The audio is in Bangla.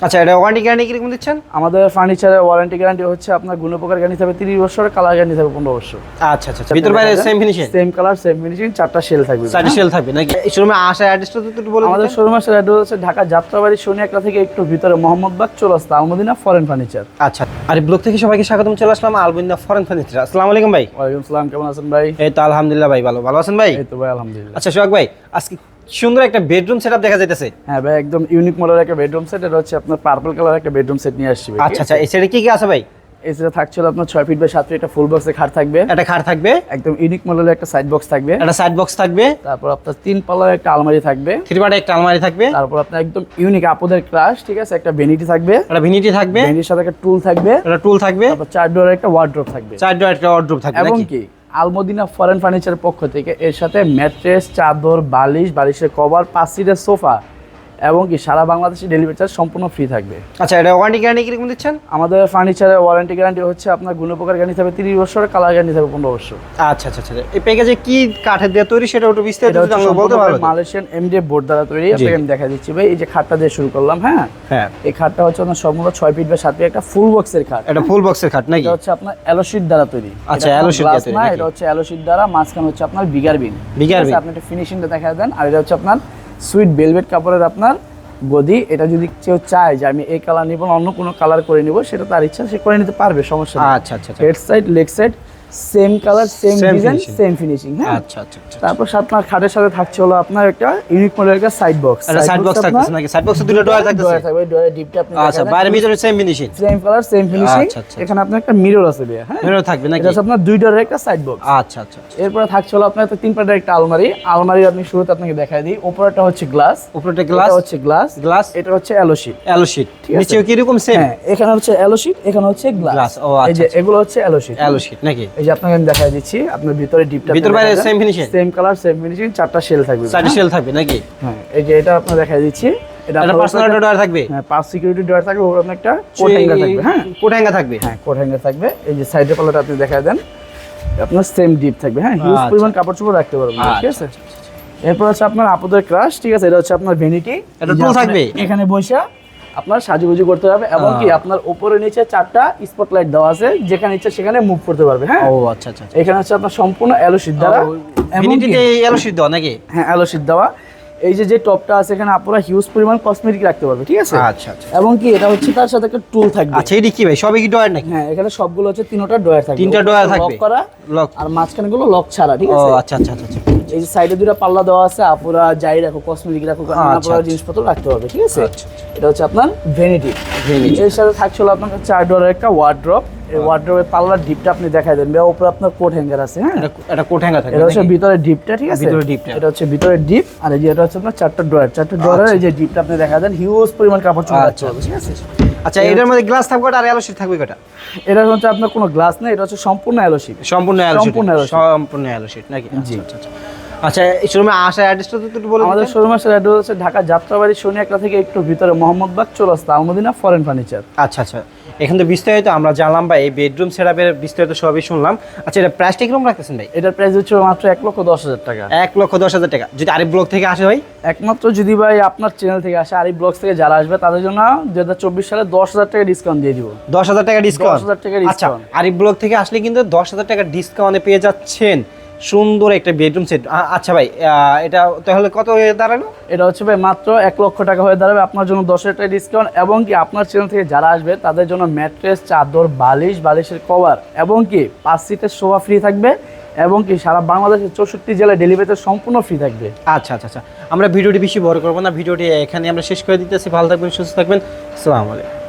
আচ্ছা, এটা ওয়ারেন্টি গ্যারান্টি কিরকম দিচ্ছেন? আমাদের ফার্নিচারের ওয়ারেন্টি গ্যারান্টি হচ্ছে আপনার গুণপকার গ্যারান্টি থাকবে 30 বছর, কালার গ্যারান্টি থাকবে 15 বছর। আচ্ছা আচ্ছা, ভিতর বাইরে same finishing, same colour same finishing, 4টা সেল থাকবে। 4টা সেল থাকবে নাকি? এই শোরুমে আসার অ্যাড্রেসটা তো একটু বলুন। আমাদের শোরুমের অ্যাড্রেস হচ্ছে ঢাকা যাত্রাবাড়ি সোনিয়াকলা থেকে একটু ভিতরে মোহাম্মদবাগ চৌরাস্তা, আলমদিনা ফরেন ফার্নিচার। আচ্ছা, আর ব্লগ থেকে সবাইকে স্বাগতম, চলে আসলাম আলমদিনা ফরেন ফার্নিচার। আসসালামু আলাইকুম ভাই। ওয়ালাইকুম আসসালাম, কেমন আছেন ভাই? এই তো আলহামদুলিল্লাহ ভাই, ভালো আছেন ভাই? এই তো ভাই আলহামদুলিল্লাহ। আচ্ছা সোহাগ ভাই, আজকে সুন্দর একটা বেডরুম সেটআপ দেখা যাইতেছে। হ্যাঁ ভাই, একদম ইউনিক মডেলের একটা বেডরুম সেট। এটা হচ্ছে আপনার পার্পল কালার একটা বেডরুম সেট নিয়ে আসছি ভাই। আচ্ছা আচ্ছা, এই সেটে কি কি আছে ভাই? এই সেটে থাকছিল আপনার 6 ফিট বাই 7 ফিট একটা ফুল বক্সের খাট থাকবে, একটা খাট থাকবে, একদম ইউনিক মডেলের একটা সাইড বক্স থাকবে, একটা সাইড বক্স থাকবে, তারপর আপনার 3 পাল্লার একটা আলমারি থাকবে, 3 পার্টের একটা আলমারি থাকবে, তারপর আপনার একদম ইউনিক আপুদের ক্লাস, ঠিক আছে, একটা ভ্যানিটি থাকবে, একটা ভ্যানিটি থাকবে, ভ্যানিটির সাথে একটা টুল থাকবে, একটা টুল থাকবে, তারপর 4 ডোরের একটা ওয়ার্ড্রপ থাকবে, 4 ডোর একটা ওয়ার্ডরোব থাকবে এবং নাকি? কি আলমদিনা ফরেন ফার্নিচারের পক্ষ থেকে এর সাথে ম্যাট্রেস, চাদর, বালিশ, বালিশের কভার, 5 সিটের সোফা এবং কি সারা বাংলাদেশে ডেলিভারি চার্জ সম্পূর্ণ ফ্রি থাকবে। আচ্ছা, এটা ওয়ারেন্টি গ্যারান্টি কিরকম দিচ্ছেন? আমাদের ফার্নিচারের ওয়ারেন্টি গ্যারান্টি হচ্ছে আপনার গুণপকার গ্যারান্টি থাকবে 30 বছর, কালার গ্যারান্টি থাকবে 15 বছর। আচ্ছা আচ্ছা আচ্ছা, এই প্যাকেজে কি কাঠের দিয়ে তৈরি সেটা একটু বিস্তারিত যদি আমাকে বলতে পারবেন। মালয়েশিয়ান এমডিএফ বোর্ড দ্বারা তৈরি। আপনাকে আমি দেখা দিচ্ছি ভাই, এই যে খাটটা দিয়ে শুরু করলাম। হ্যাঁ হ্যাঁ, এই খাটটা হচ্ছে আপনার সম্পূর্ণ 6 ফিট বাই 7 ফিট একটা ফুল বক্সের খাট। এটা ফুল বক্সের খাট নাকি? এটা হচ্ছে আপনার অ্যালো শীট দ্বারা তৈরি। আচ্ছা, অ্যালো শীট দিয়ে তৈরি না, নাকি? এটা হচ্ছে অ্যালো শীট দ্বারা, মাঝখানে হচ্ছে আপনার বিগার বিন। বিগার বিন, আপনি একটা ফিনিশিংটা দেখা দেন। আর এটা হচ্ছে আপনার সুইট ভেলভেট কাপড়ের আপনার গদি। এটা যদি কেউ চায় যে আমি এই কালার নিব না অন্য কোনো কালার করে নিব, সেটা তার ইচ্ছা, সে করে নিতে পারবে, সমস্যা নেই। আচ্ছা আচ্ছা, head side leg side same colour same Same design finishing। Same finishing. হ্যাঁ, আচ্ছা আচ্ছা আচ্ছা, তারপর আপনার খাটের সাথে থাকছে হলো আপনার একটা ইউনিক মডেলের একটা সাইড বক্স। এটা সাইড বক্স থাকতেছে নাকি? সাইড বক্সে দুটো ডয়ার থাকতেছে। থাকবে, ডয়ারের ডিপটা আপনি আচ্ছা, বাইরে ভিতরে same finishing, same colour same finishing. আচ্ছা, আচ্ছা। এখানে আপনার একটা মিরর আছে ভাই। হ্যাঁ, মেরো থাকবে নাকি? এটা হচ্ছে আপনার 2 ডয়ারের একটা সাইড বক্স। আচ্ছা আচ্ছা, এরপরে থাকছে হলো আপনার একটা 3 পার্টের একটা আলমারি। আলমারি আপনি শুরুতে আপনাকে দেখাই দিই। উপরেরটা হচ্ছে গ্লাস, উপরেটা গ্লাস, এটা হচ্ছে গ্লাস, গ্লাস, এটা হচ্ছে অ্যালো শীট। অ্যালো শীট, আছে। নিচেও কি রকম সেম? হ্যাঁ, এখানে হচ্ছে অ্যালো শীট, এখানে হচ্ছে গ্লাস। গ্লাস, ও এই আচ্ছা যে এগুলো হচ্ছে অ্যালো শীট। অ্যালো শীট নাকি? এই যে আপনাকে আমি দেখাই দিচ্ছি, আপনার ভিতরে ডিপটা, ভিতর বাইরে same finishing, same colour same finishing, 4টা সেল থাকবে। 4টা সেল থাকবে নাকি? হ্যাঁ, এই যে এটা আপনাকে দেখাই দিচ্ছি। এটা একটা পার্সোনাল ডয়ার থাকবে। হ্যাঁ, 5 সিকিউরিটি ডয়ার থাকবে, ওর আপনার একটা কোট হ্যাঙ্গার থাকবে। হ্যাঁ, কোট হ্যাঙ্গার থাকবে। হ্যাঁ, কোট হ্যাঙ্গার থাকবে। এই যে সাইডের পাল্লাটা আপনি দেখাই দেন, আপনার সেম ডিপ থাকবে। হ্যাঁ, হিউজ আচ্ছা। পরিমাণ কাপড় চোপড় রাখতে পারবেন। ঠিক আছে, এরপর হচ্ছে আপনার আপুদের ক্রাশ। ঠিক আছে, এটা হচ্ছে আপনার ভ্যানিটি। এটা টুল থাকবে এখানে বসে আপনার সাজুগুজু করতে হবে, এবং কি আপনার উপরে নিচে 4টা স্পটলাইট দেওয়া আছে, যেখানে ইচ্ছা সেখানে মুভ করতে পারবে। হ্যাঁ, ও আচ্ছা আচ্ছা, এখানে হচ্ছে আপনার সম্পূর্ণ অ্যালো শীট দ্বারা, ভ্যানিটিতে অ্যালো শীট দাও নাকি? হ্যাঁ, অ্যালো শীট দেওয়া। এই যে টপটা আছে, এখানে আপনারা হিউজ পরিমাণ কসমেটিক রাখতে পারবে। ঠিক আছে, আচ্ছা আচ্ছা, এবং কি এটা হচ্ছে তার সাথে একটা টুল থাকবে। আচ্ছা, এটা কি ভাই, সবই কি ডয়ার নাকি? হ্যাঁ, এখানে সবগুলো হচ্ছে 3টা ডয়ার থাকবে, 3টা ডয়ার থাকবে, লক করা, লক, আর মাঝখানে গুলো লক ছাড়া। ঠিক ও আছে, আচ্ছা আচ্ছা আচ্ছা, এই যে সাইডে 2টা পাল্লা দেওয়া আছে, আপুরা যাই রাখো, কসমেটিক রাখো, নানা আচ্ছা, প্রকার আচ্ছা। জিনিসপত্র রাখতে হবে। ঠিক আছে, আচ্ছা, এটা হচ্ছে আপনার ভ্যানিটি। এর সাথে থাকছে হলো আপনার 4 ডোরের একটা ওয়ার্ড্রপ। এই ওয়ার্ড্রপের পাল্লার ডিপটা আপনি দেখাই দেন, উপরে আপনার কোট হ্যাঙ্গার আছে। হ্যাঁ, এটা কোট হ্যাঙ্গার থাকবে এটা হচ্ছে নাকি? ভিতরে ডিপটা। ঠিক আছে, ভিতরে ডিপটা। এটা হচ্ছে ভিতরে ডিপ। আর এই যে এটা হচ্ছে আপনার 4টা ড্রয়ার, 4টা ড্রয়ারের এই যে ডিপটা আপনি দেখা দেন, হিউজ পরিমাণ কাপড় চোপড় রাখতে হবে। ঠিক আছে, আচ্ছা, এটার মধ্যে গ্লাস থাকবে আর অ্যালো শীট থাকবে কটা? এটা হচ্ছে আপনার কোনো গ্লাস নেই, এটা হচ্ছে সম্পূর্ণ অ্যালো শীট। সম্পূর্ণ অ্যালো শীট, সম্পূর্ণ অ্যালো শীট। সম্পূর্ণ অ্যালো শীট নাকি? আচ্ছা আচ্ছা আচ্ছা, আচ্ছা, এই শোরুমে আসার অ্যাড্রেসটা তো একটু বলুন। আমাদের শোরুমের অ্যাড্রেস হচ্ছে ঢাকা যাত্রাবাড়ি সোনিয়াকলা থেকে একটু ভিতরে মোহাম্মদবাগ চৌরাস্তা, আলমদিনা ফরেন ফার্নিচার। আচ্ছা আচ্ছা, এখান থেকে বিস্তারিত আমরা জানলাম বা এই বেডরুম সেটআপের বিস্তারিত সবই শুনলাম। আচ্ছা, এটা প্রাইসটা কিরকম রাখতেছেন ভাই? এটার প্রাইস হচ্ছে মাত্র 1,10,000 টাকা। 1,10,000 টাকা। যদি আরিফ ব্লগ থেকে আসে ভাই? একমাত্র যদি ভাই আপনার চ্যানেল থেকে আসে, আরিফ ব্লগস থেকে যারা আসবে তাদের জন্য 2024 সালে 10,000 টাকা ডিসকাউন্ট দিয়ে দিব। 10,000 টাকা ডিসকাউন্ট? 10,000 টাকা আচ্ছা, ডিসকাউন্ট। আরিফ ব্লগ থেকে আসলে কিন্তু 10,000 টাকা ডিসকাউন্টে পেয়ে যাচ্ছেন সুন্দর একটা বেডরুম সেট। আচ্ছা ভাই, এটা তাহলে কত হয়ে দাঁড়ালো? এটা হচ্ছে ভাই মাত্র 1 লক্ষ টাকা হয়ে দাঁড়াবে আপনার জন্য, 10,000 টাকা ডিসকাউন্ট। এবং কি আপনার চ্যানেল থেকে যারা আসবে তাদের জন্য ম্যাট্রেস, চাদর, বালিশ, বালিশের কভার এবং কি 5 সিটের সোফা ফ্রি থাকবে, এবং কি সারা বাংলাদেশের 64 জেলায় ডেলিভারিতে সম্পূর্ণ ফ্রি থাকবে। আচ্ছা আচ্ছা আচ্ছা, আমরা ভিডিওটি বেশি বড় করবো না, ভিডিওটি এখানে আমরা শেষ করে দিতেছি। ভালো থাকবেন, সুস্থ থাকবেন, আসসালামু আলাইকুম।